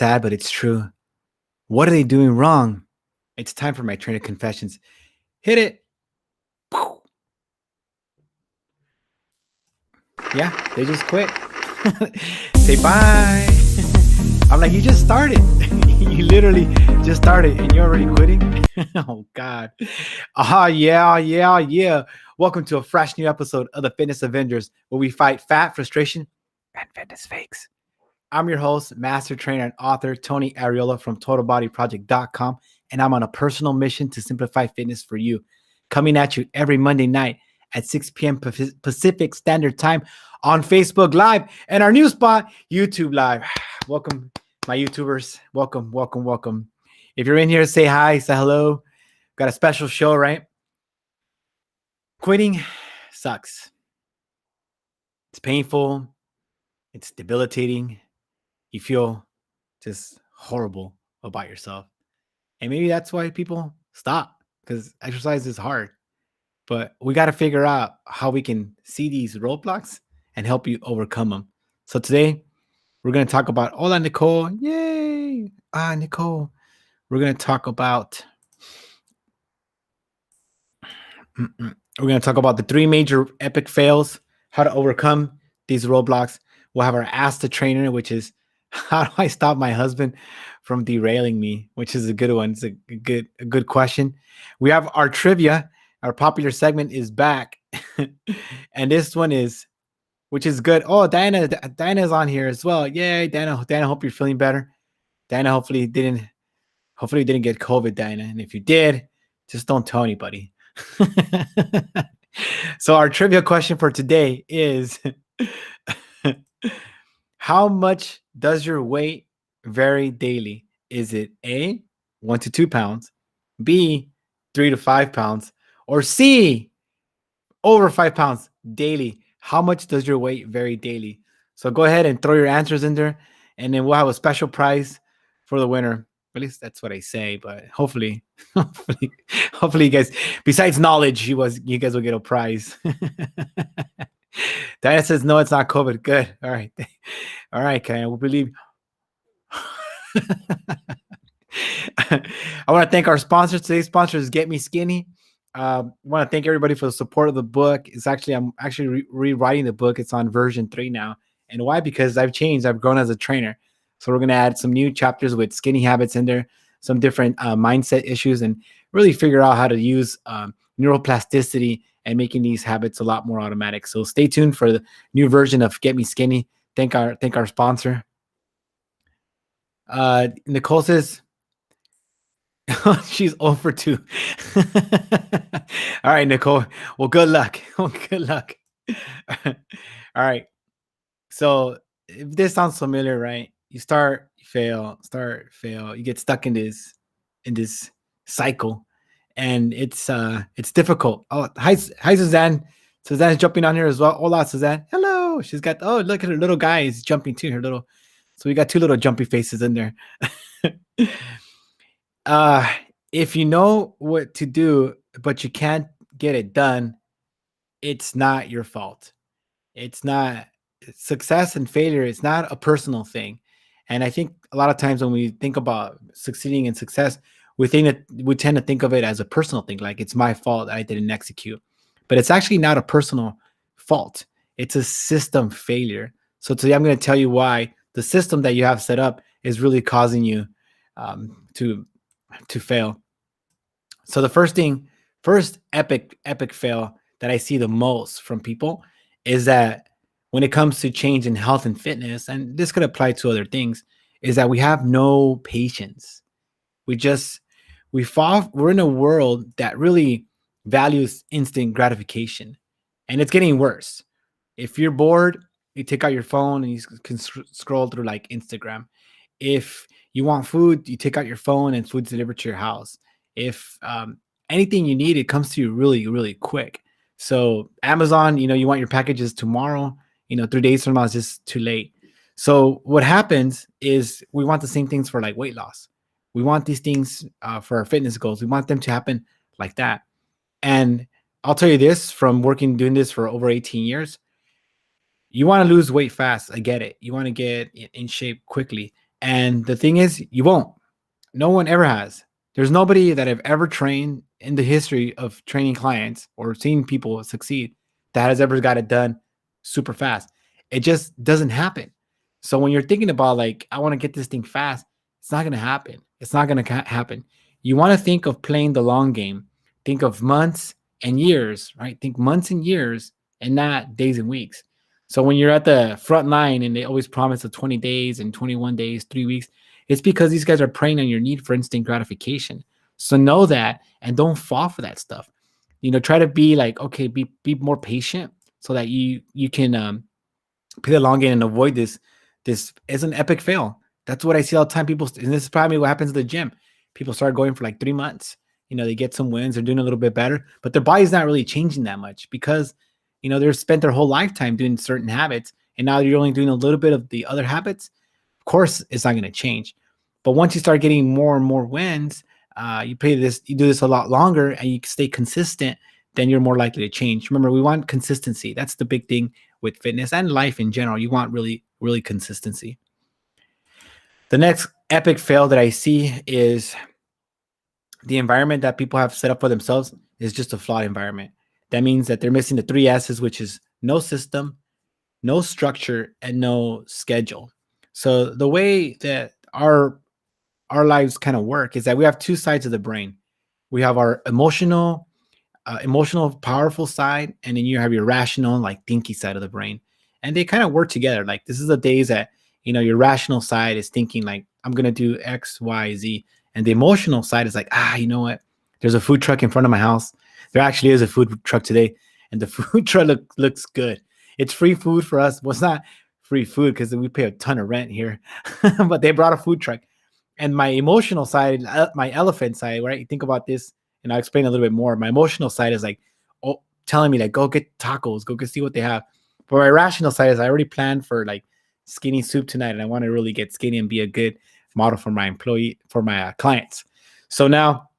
sad, but it's true. What are they doing wrong? It's time for my trainer confessions. Hit it. Yeah, they just quit. Say bye. I'm like, you just started. You literally just started and you're already quitting. Oh, God. Yeah. Welcome to a fresh new episode of the Fitness Avengers, where we fight fat, frustration, and fitness fakes. I'm your host, master trainer, and author, Tony Arreola from TotalBodyProject.com, and I'm on a personal mission to simplify fitness for you. Coming at you every Monday night at 6 p.m. Pacific Standard Time on Facebook Live and our new spot, YouTube Live. Welcome, my YouTubers. Welcome. If you're in here, say hi, say hello. Got a special show, right? Quitting sucks. It's painful. It's debilitating. You feel just horrible about yourself. And maybe that's why people stop, because exercise is hard. But we got to figure out how we can see these roadblocks and help you overcome them. So today, we're going to talk about, hola, Nicole. Yay. Nicole. We're going to talk about the three major epic fails, how to overcome these roadblocks. We'll have our Ask the Trainer, which is how do I stop my husband from derailing me, which is a good one. It's a good question. We have our trivia. Our popular segment is back. And this one is, which is good. Oh, Diana's on here as well. Yay, Diana, hope you're feeling better. Diana, hopefully you didn't get COVID, Diana. And if you did, just don't tell anybody. So our trivia question for today is how much does your weight vary daily? Is it A, 1 to 2 pounds, B, 3 to 5 pounds, or C, over 5 pounds daily? How much does your weight vary daily? So go ahead and throw your answers in there, and then we'll have a special prize for the winner. At least that's what I say, but hopefully you guys, besides knowledge, you guys will get a prize. Diana says, no, it's not COVID. Good. All right. Okay. We believe. I want to thank our sponsors. Today's sponsor is Get Me Skinny. I want to thank everybody for the support of the book. I'm actually rewriting the book. It's on version 3 now. And why? Because I've changed. I've grown as a trainer. So we're going to add some new chapters with skinny habits in there, some different mindset issues, and really figure out how to use neuroplasticity and making these habits a lot more automatic. So stay tuned for the new version of Get Me Skinny. Thank our sponsor. Nicole says she's 0 for 2. All right, Nicole. Well, good luck. All right. So if this sounds familiar, right? You start, you fail, fail. You get stuck in this cycle, and it's difficult. Oh, hi Suzanne. Suzanne's jumping on here as well. Hola, Suzanne. Hello. She's got, oh, look at her little guy. He's jumping too. So we got 2 little jumpy faces in there. If you know what to do, but you can't get it done, it's not your fault. It's not. Success and failure, it's not a personal thing. And I think a lot of times when we think about succeeding in success, we tend to think of it as a personal thing, like it's my fault I didn't execute. But it's actually not a personal fault. It's a system failure. So today I'm going to tell you why the system that you have set up is really causing you to fail. So the first epic fail that I see the most from people is that when it comes to change in health and fitness, and this could apply to other things, is that we have no patience. We're in a world that really values instant gratification, and it's getting worse. If you're bored, you take out your phone and you can scroll through like Instagram. If you want food, you take out your phone and food's delivered to your house. If anything you need, it comes to you really, really quick. So Amazon, you want your packages tomorrow. 3 days from now is just too late. So what happens is we want the same things for like weight loss. We want these things for our fitness goals. We want them to happen like that. And I'll tell you this, from doing this for over 18 years, you want to lose weight fast. I get it. You want to get in shape quickly. And the thing is, you won't. No one ever has. There's nobody that I've ever trained in the history of training clients or seeing people succeed that has ever got it done super fast. It just doesn't happen. So when you're thinking about like, I want to get this thing fast, it's not going to happen. It's not going to happen. You want to think of playing the long game. Think of months and years, right? Think months and years and not days and weeks. So when you're at the front line and they always promise the 20 days and 21 days, 3 weeks, it's because these guys are preying on your need for instant gratification. So know that and don't fall for that stuff. Try to be like, okay, be more patient so that you can play the long game and avoid this is an epic fail. That's what I see all the time. People, and this is probably what happens at the gym. People start going for like 3 months. They get some wins, they're doing a little bit better, but their body's not really changing that much because they're spent their whole lifetime doing certain habits, and now you're only doing a little bit of the other habits. Of course, it's not going to change. But once you start getting more and more wins, you do this a lot longer, and you stay consistent, then you're more likely to change. Remember, we want consistency. That's the big thing with fitness and life in general. You want really, really consistency. The next epic fail that I see is the environment that people have set up for themselves is just a flawed environment. That means that they're missing the 3 S's, which is no system, no structure, and no schedule. So the way that our lives kind of work is that we have two sides of the brain. We have our emotional, powerful side, and then you have your rational, like thinky side of the brain, and they kind of work together. Like this is the days that your rational side is thinking like I'm gonna do X, Y, Z, and the emotional side is like you know what? There's a food truck in front of my house. There actually is a food truck today, and the food truck looks good. It's free food for us. Well, it's not free food because we pay a ton of rent here, but they brought a food truck. And my emotional side, my elephant side, right? You think about this, and I'll explain a little bit more. My emotional side is like, oh, telling me like, go get tacos, go see what they have. But my rational side is I already planned for like skinny soup tonight, and I want to really get skinny and be a good model for my clients. So now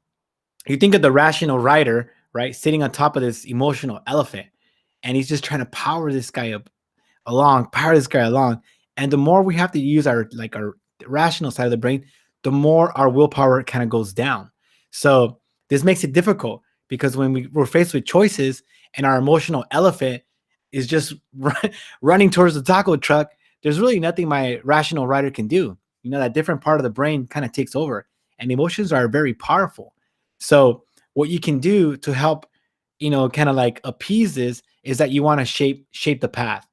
you think of the rational rider, right, sitting on top of this emotional elephant, and he's just trying to power this guy along. And the more we have to use our rational side of the brain, the more our willpower kind of goes down. So this makes it difficult because when we're faced with choices and our emotional elephant is just running towards the taco truck, there's really nothing my rational rider can do. That different part of the brain kind of takes over, and emotions are very powerful. So what you can do to help, kind of like appease this is that you want to shape the path.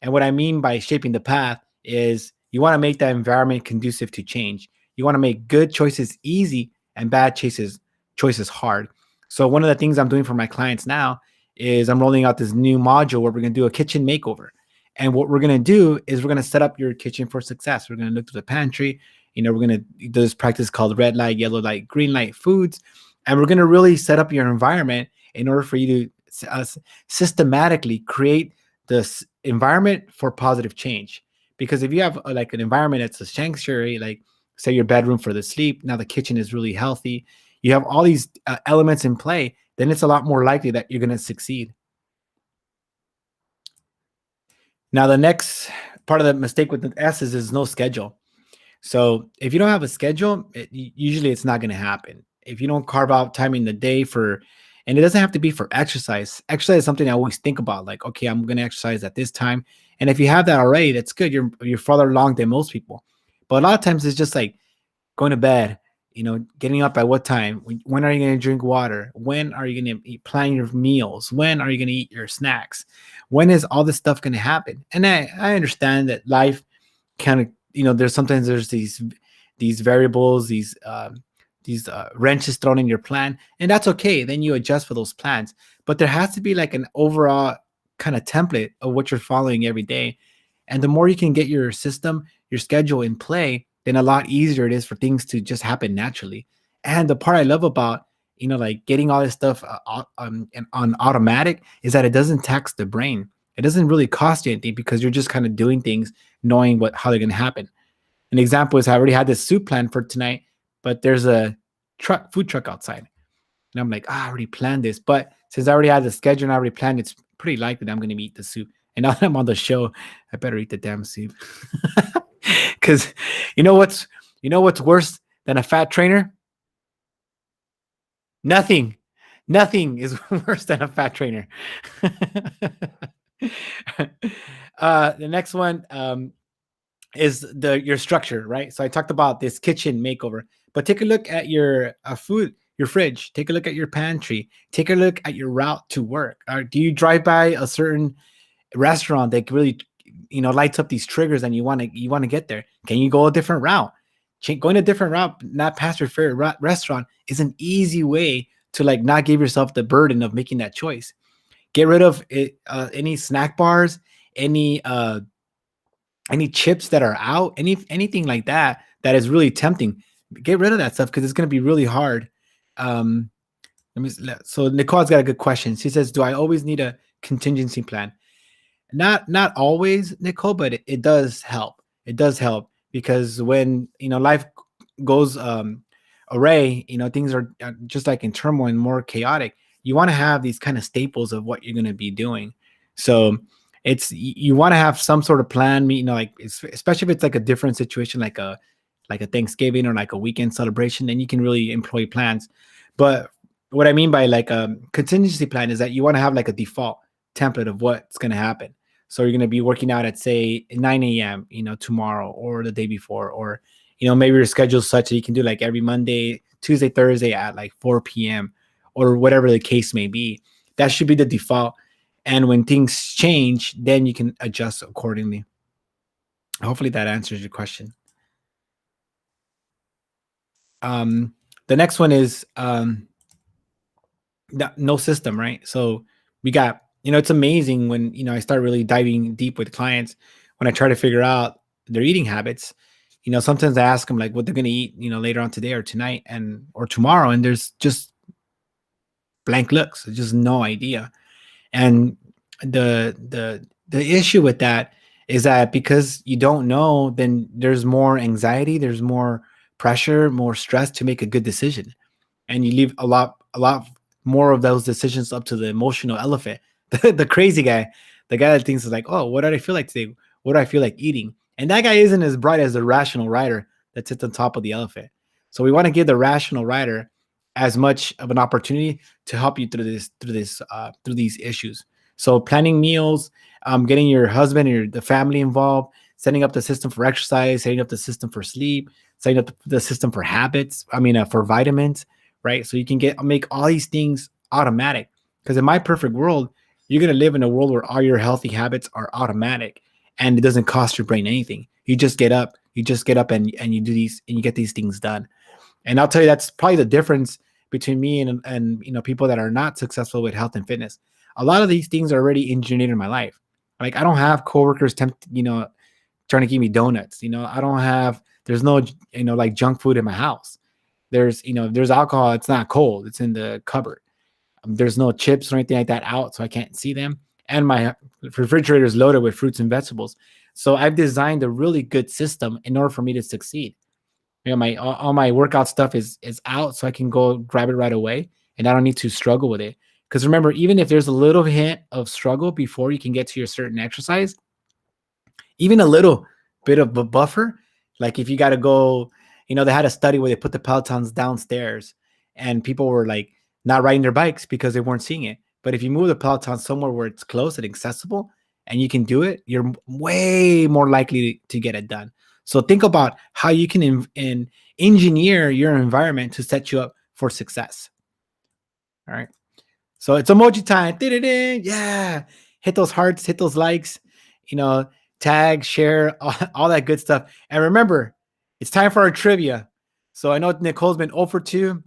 And what I mean by shaping the path is you want to make that environment conducive to change. You want to make good choices easy and bad choices hard. So one of the things I'm doing for my clients now is I'm rolling out this new module where we're going to do a kitchen makeover. And what we're going to do is we're going to set up your kitchen for success. We're going to look through the pantry. We're going to do this practice called red light, yellow light, green light foods. And we're going to really set up your environment in order for you to systematically create this environment for positive change. Because if you have like an environment that's a sanctuary, like say your bedroom for the sleep, now the kitchen is really healthy, you have all these elements in play, then it's a lot more likely that you're going to succeed. Now, the next part of the mistake with the S's is no schedule. So if you don't have a schedule, usually it's not going to happen. If you don't carve out time in the day and it doesn't have to be for exercise. Exercise is something I always think about, like, okay, I'm going to exercise at this time. And if you have that already, that's good. You're farther along than most people. But a lot of times it's just like going to bed, getting up at what time? When are you going to drink water? When are you going to plan your meals? When are you going to eat your snacks? When is all this stuff going to happen? And I understand that life kind of, there's these variables, these wrenches thrown in your plan, and that's okay. Then you adjust for those plans. But there has to be like an overall kind of template of what you're following every day. And the more you can get your system, your schedule in play, then a lot easier it is for things to just happen naturally. And the part I love about, like getting all this stuff on automatic is that it doesn't tax the brain. It doesn't really cost you anything because you're just kind of doing things knowing how they're going to happen. An example is I already had this soup plan for tonight, but there's a food truck outside. And I'm like, I already planned this. But since I already had the schedule and I already planned, it's pretty likely that I'm going to eat the soup. And now that I'm on the show, I better eat the damn soup. Because you know what's you know what's worse than a fat trainer? Nothing. Nothing is worse than a fat trainer. The next one is your structure, right? So I talked about this kitchen makeover, but take a look at your food, your fridge. Take a look at your pantry. Take a look at your route to work. Do you drive by a certain restaurant that really, lights up these triggers, and you want to get there? Can you go a different route? Going a different route, not past your favorite restaurant, is an easy way to like not give yourself the burden of making that choice. Get rid of it, any snack bars, any any chips that are out, anything like that is really tempting. Get rid of that stuff because it's going to be really hard. Um, so Nicole's got a good question. She says, "Do I always need a contingency plan?" Not always, Nicole, but it does help. It does help because when life goes array, things are just like in turmoil and more chaotic. You want to have these kind of staples of what you're going to be doing. So you want to have some sort of plan. Like especially if it's like a different situation, like a Thanksgiving or like a weekend celebration, then you can really employ plans. But what I mean by like a contingency plan is that you want to have like a default template of what's going to happen. So you're going to be working out at say 9 a.m. Tomorrow or the day before, or maybe your schedule's such that you can do like every Monday, Tuesday, Thursday at like 4 p.m. or whatever the case may be. That should be the default. And when things change, then you can adjust accordingly. Hopefully that answers your question. The next one is no system, right? So we got, it's amazing when, I start really diving deep with clients, when I try to figure out their eating habits. Sometimes I ask them like what they're going to eat, later on today or tonight or tomorrow. And there's just blank looks, there's just no idea. And the issue with that is that because you don't know, then there's more anxiety, there's more pressure, more stress to make a good decision, and you leave a lot more of those decisions up to the emotional elephant, the crazy guy, the guy that thinks is like, oh, what did I feel like today? What do I feel like eating? And that guy isn't as bright as the rational rider that sits on top of the elephant. So we want to give the rational rider as much of an opportunity to help you through these issues. So planning meals, getting your husband or the family involved, setting up the system for exercise, setting up the system for sleep, setting up the system for habits. For vitamins, right? So you can make all these things automatic. Because in my perfect world, you're gonna live in a world where all your healthy habits are automatic, and it doesn't cost your brain anything. You just get up and you do these and you get these things done. And I'll tell you, that's probably the difference between me and people that are not successful with health and fitness. A lot of these things are already engineered in my life. Like I don't have coworkers trying to give me donuts. I don't have there's no like junk food in my house. There's alcohol, it's not cold, it's in the cupboard. There's no chips or anything like that out, so I can't see them. And my refrigerator is loaded with fruits and vegetables. So I've designed a really good system in order for me to succeed. My all my workout stuff is out, so I can go grab it right away, and I don't need to struggle with it. Because remember, even if there's a little hint of struggle before you can get to your certain exercise, even a little bit of a buffer, like if you got to go, they had a study where they put the Pelotons downstairs, and people were like not riding their bikes because they weren't seeing it. But if you move the Peloton somewhere where it's close and accessible and you can do it, you're way more likely to get it done. So think about how you can engineer your environment to set you up for success. All right. So it's emoji time. Yeah. Hit those hearts, hit those likes, you know, tag, share, all that good stuff. And remember, it's time for our trivia. So I know Nicole's been 0 for 2.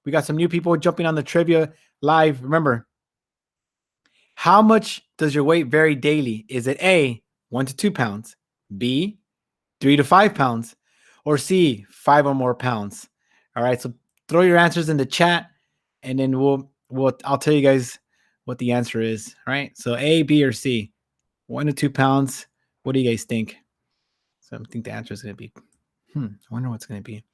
We got some new people jumping on the trivia live. Remember, how much does your weight vary daily? Is it A, 1 to 2 pounds, B, 3 to 5 pounds, or C, 5 or more pounds? All right. So throw your answers in the chat, and then I'll tell you guys what the answer is. All right. So A, B, or C, 1 to 2 pounds. What do you guys think? So I think the answer is going to be, I wonder what's going to be.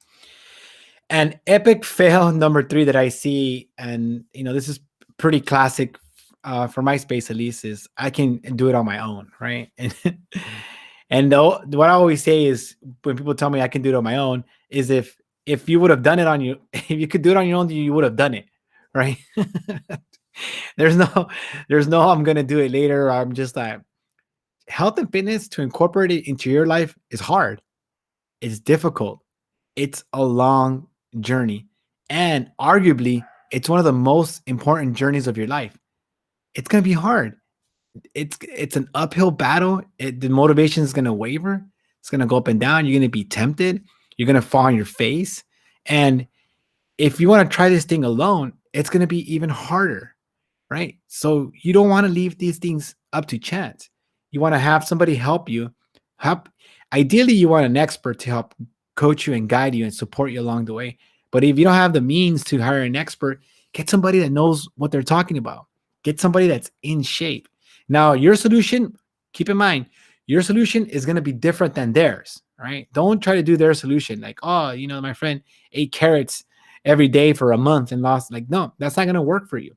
An epic fail number 3 that I see, and this is pretty classic for my space at least, is I can do it on my own, right? And what I always say is when people tell me I can do it on my own is if you would have done it on you, if you could do it on your own, you would have done it, right? there's no there's no I'm gonna do it later. I'm just like health and fitness to incorporate it into your life is hard. It's difficult. It's a long journey. And arguably, it's one of the most important journeys of your life. It's gonna be hard. It's an uphill battle. The motivation is gonna waver. It's gonna go up and down. You're gonna be tempted. You're gonna fall on your face. And if you want to try this thing alone, it's gonna be even harder, right? So you don't want to leave these things up to chance. You want to have somebody help you. Help. Ideally, you want an expert to help coach you and guide you and support you along the way. But if you don't have the means to hire an expert, get somebody that knows what they're talking about. Get somebody that's in shape. Now, your solution, keep in mind, your solution is going to be different than theirs, right? Don't try to do their solution. Like, oh, my friend ate carrots every day for a month and lost. Like, no, that's not going to work for you.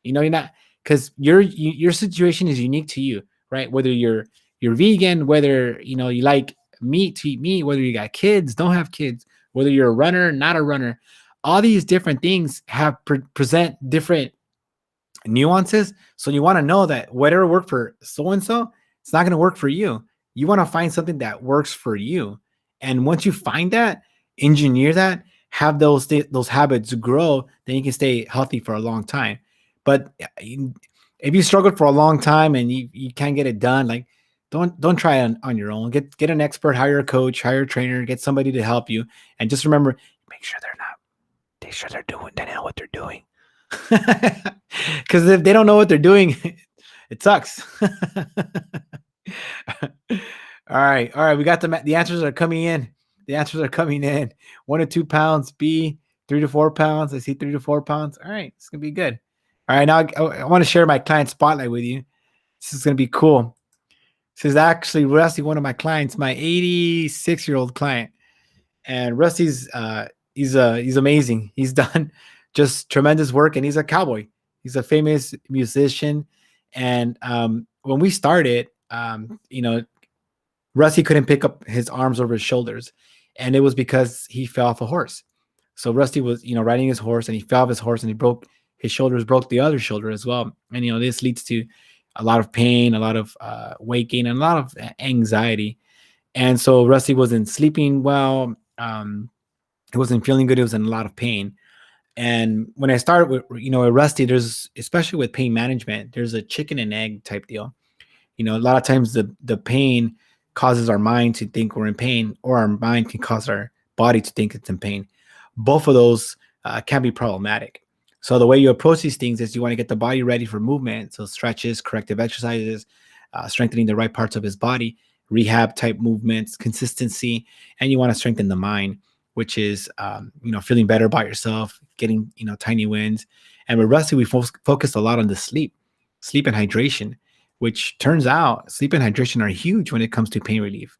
You're not, because your situation is unique to you, right? Whether you're vegan, whether you like meat to eat meat, whether you got kids, don't have kids, whether you're a runner, not a runner, all these different things have present different nuances. So you want to know that whatever worked for so and so, it's not going to work for you. You want to find something that works for you, and once you find that, engineer that, have those habits grow, then you can stay healthy for a long time. But if you struggled for a long time and you can't get it done, like don't try it on your own. Get an expert, hire a coach, hire a trainer, get somebody to help you, and just remember, make sure they know what they're doing. Because if they don't know what they're doing, it sucks. All right. We got the answers are coming in. The answers are coming in. 1 to 2 pounds. B, 3 to 4 pounds. I see 3 to 4 pounds. All right, it's gonna be good. All right, now I want to share my client spotlight with you. This is gonna be cool. This is actually Rusty, one of my clients, my 86-year-old client. And Rusty's he's amazing. He's done just tremendous work, and he's a cowboy. He's a famous musician. And when we started, Rusty couldn't pick up his arms over his shoulders, and it was because he fell off a horse. So Rusty was, riding his horse, and he fell off his horse, and he broke his shoulders, broke the other shoulder as well. And this leads to a lot of pain, a lot of weight gain, and a lot of anxiety. And so Rusty wasn't sleeping well. He wasn't feeling good. He was in a lot of pain. And when I started with Rusty, there's, especially with pain management, there's a chicken and egg type deal. A lot of times the pain causes our mind to think we're in pain, or our mind can cause our body to think it's in pain. Both of those can be problematic. So the way you approach these things is you want to get the body ready for movement. So stretches, corrective exercises, strengthening the right parts of his body, rehab type movements, consistency, and you want to strengthen the mind, which is feeling better about yourself, getting tiny wins. And with Rusty, we focused a lot on the sleep and hydration, which turns out sleep and hydration are huge when it comes to pain relief.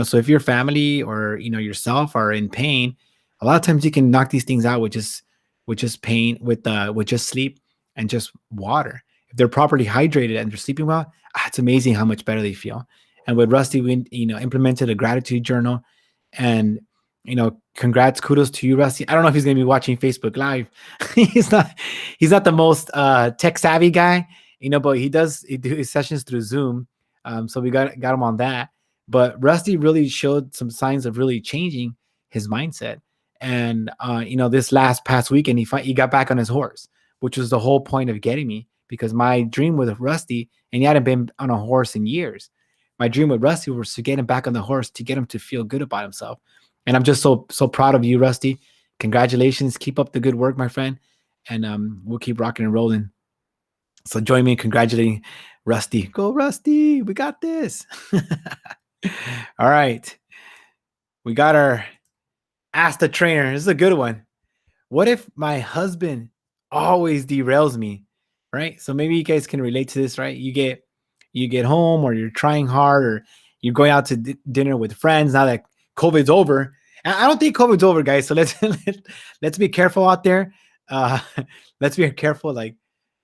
So if your family or yourself are in pain, a lot of times you can knock these things out with just pain, with just sleep and just water. If they're properly hydrated and they're sleeping well, it's amazing how much better they feel. And with Rusty, we implemented a gratitude journal. And congrats, kudos to you, Rusty. I don't know if he's going to be watching Facebook Live. he's not the most tech savvy guy, but he do his sessions through Zoom. So we got him on that. But Rusty really showed some signs of really changing his mindset. And this past weekend, he got back on his horse, which was the whole point of getting me, because my dream with Rusty, and he hadn't been on a horse in years. My dream with Rusty was to get him back on the horse, to get him to feel good about himself. And I'm just so proud of you, Rusty. Congratulations. Keep up the good work, my friend. And we'll keep rocking and rolling. So join me in congratulating Rusty. Go, Rusty. We got this. All right. We got our Ask the Trainer. This is a good one. What if my husband always derails me? Right? So maybe you guys can relate to this, right? You get home, or you're trying hard, or you're going out to dinner with friends now that COVID's over. And I don't think COVID's over, guys. So let's be careful out there. Let's be careful. Like,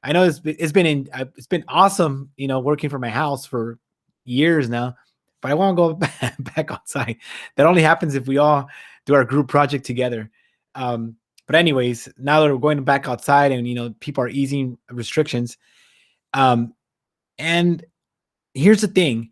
I know it's been awesome, working from my house for years now. but I want to go back outside. That only happens if we all do our group project together. But anyways, now that we're going back outside and people are easing restrictions, um, and here's the thing: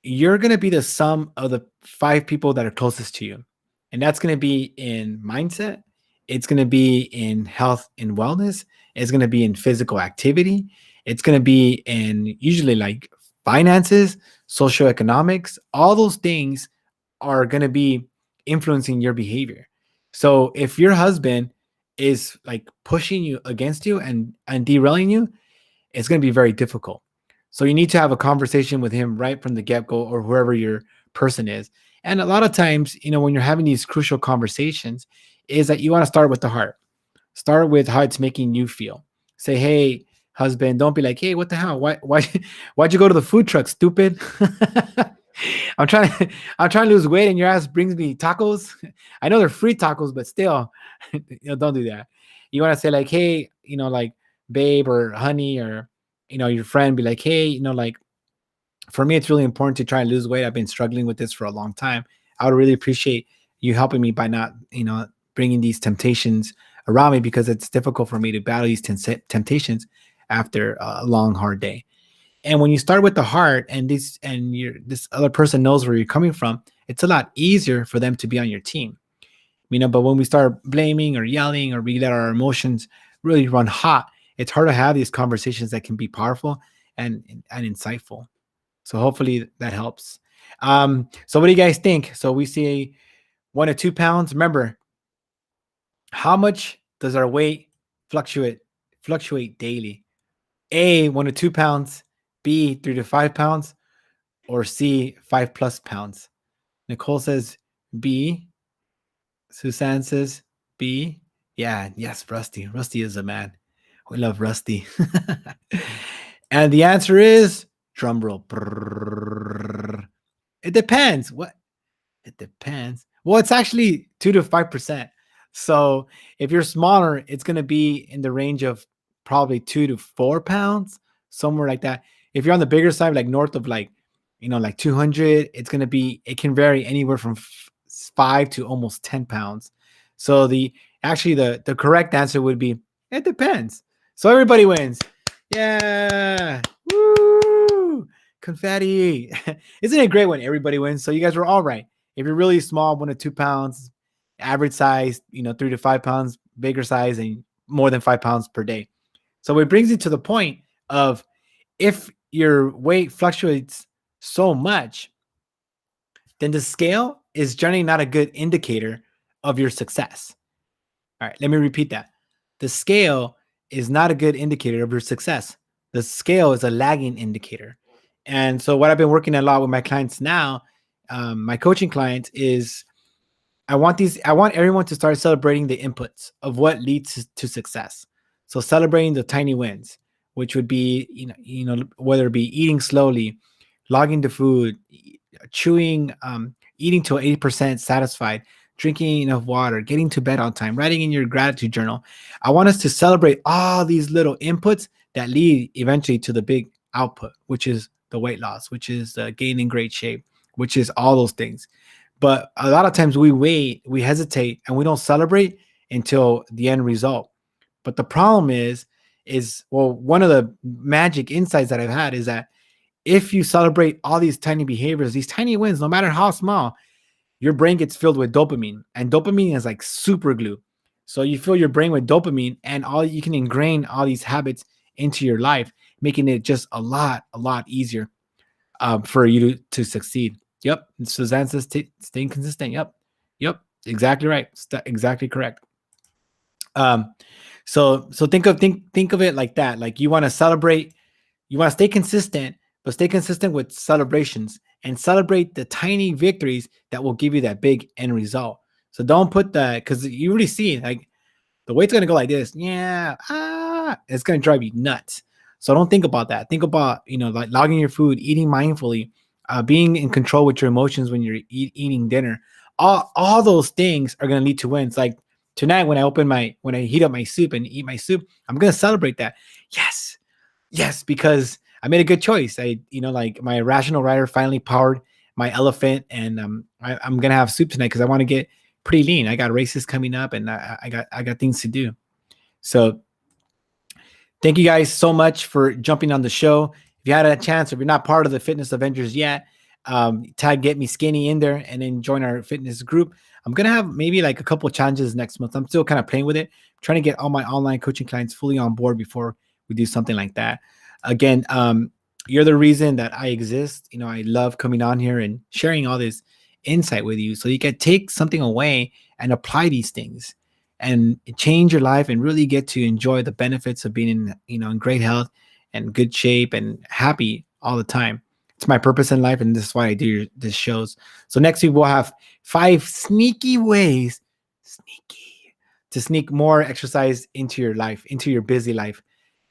you're going to be the sum of the 5 people that are closest to you. And that's going to be in mindset. It's going to be in health and wellness. It's going to be in physical activity. It's going to be in usually like finances, socioeconomics. All those things are going to be influencing your behavior. So if your husband is like pushing you against you and derailing you, it's going to be very difficult. So you need to have a conversation with him right from the get-go, or whoever your person is. And a lot of times, when you're having these crucial conversations, is that you want to start with the heart. Start with how it's making you feel. Say, hey, husband, don't be like, hey, what the hell? Why'd you go to the food truck, stupid? I'm trying I'm trying to lose weight and your ass brings me tacos. I know they're free tacos, but still, don't do that. You want to say like, hey, like babe or honey, or your friend, be like, hey, like, for me it's really important to try and lose weight. I've been struggling with this for a long time. I would really appreciate you helping me by not bringing these temptations around me, because it's difficult for me to battle these temptations after a long hard day. And when you start with the heart, and this other person knows where you're coming from, it's a lot easier for them to be on your team. But when we start blaming or yelling, or we let our emotions really run hot, it's hard to have these conversations that can be powerful and insightful. So hopefully that helps. So what do you guys think? So we say 1 to 2 pounds. Remember, how much does our weight fluctuate daily? A, 1 to 2 pounds, B, 3 to 5 pounds, or C, 5+ pounds. Nicole says B. Suzanne says B. Yeah, yes, Rusty. Rusty is a man. We love Rusty. And the answer is, drum roll. It depends. What? It depends. Well, it's actually 2 to 5%. So if you're smaller, it's going to be in the range of probably 2 to 4 pounds, somewhere like that. If you're on the bigger side, like north of like 200, it can vary anywhere from 5 to almost 10 pounds. So the correct answer would be, it depends. So everybody wins. Yeah. Woo! Confetti. Isn't it great when everybody wins? So you guys were all right. If you're really small, 1 to 2 pounds, average size, 3 to 5 pounds, bigger size, and more than 5 pounds per day. So it brings you to the point of, if your weight fluctuates so much, then the scale is generally not a good indicator of your success. All right, let me repeat that. The scale is not a good indicator of your success. The scale is a lagging indicator. And so what I've been working a lot with my clients now, my coaching clients, is I want everyone to start celebrating the inputs of what leads to success. So celebrating the tiny wins, which would be, whether it be eating slowly, logging the food, chewing, eating to 80% satisfied, drinking enough water, getting to bed on time, writing in your gratitude journal. I want us to celebrate all these little inputs that lead eventually to the big output, which is the weight loss, which is the gaining great shape, which is all those things. But a lot of times we wait, we hesitate, and we don't celebrate until the end result. But the problem is one of the magic insights that I've had is that if you celebrate all these tiny behaviors, these tiny wins, no matter how small, your brain gets filled with dopamine, and dopamine is like super glue. So you fill your brain with dopamine, and you can ingrain all these habits into your life, making it just a lot easier for you to succeed. Yep. Suzanne says staying consistent. Yep. Exactly right. Exactly correct. So think of it like that. Like, you want to celebrate, you want to stay consistent, but stay consistent with celebrations, and celebrate the tiny victories that will give you that big end result. So don't put that, because you really see like the weight's going to go like this. Yeah. It's going to drive you nuts. So don't think about that. Think about, like logging your food, eating mindfully, being in control with your emotions when you're eating dinner. All those things are going to lead to wins. Like tonight, when I heat up my soup and eat my soup, I'm going to celebrate that. Yes, because I made a good choice. Like my rational writer finally powered my elephant, and I'm gonna have soup tonight because I want to get pretty lean. I got races coming up, and I got things to do. So thank you guys so much for jumping on the show. If you had a chance, if you're not part of the Fitness Avengers yet, tag Get Me Skinny in there and then join our fitness group. I'm going to have maybe like a couple of challenges next month. I'm still kind of playing with it, trying to get all my online coaching clients fully on board before we do something like that. Again, you're the reason that I exist. You know, I love coming on here and sharing all this insight with you so you can take something away and apply these things and change your life and really get to enjoy the benefits of being in, in great health and good shape and happy all the time. It's my purpose in life, and this is why I do this shows. So next week we'll have 5 sneaky ways, to sneak more exercise into your life, into your busy life.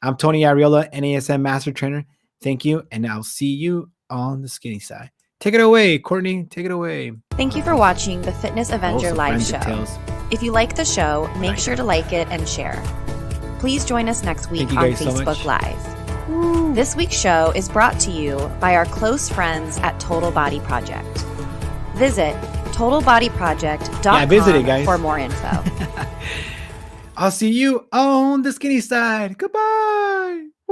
I'm Tony Arreola, NASM Master Trainer. Thank you, and I'll see you on the skinny side. Take it away, Courtney. Take it away. Thank you for watching the Fitness Avenger live show. If you like the show, make sure to like it and share. Please join us next week on Facebook Live. Woo. This week's show is brought to you by our close friends at Total Body Project. Visit totalbodyproject.com for more info. I'll see you on the skinny side. Goodbye.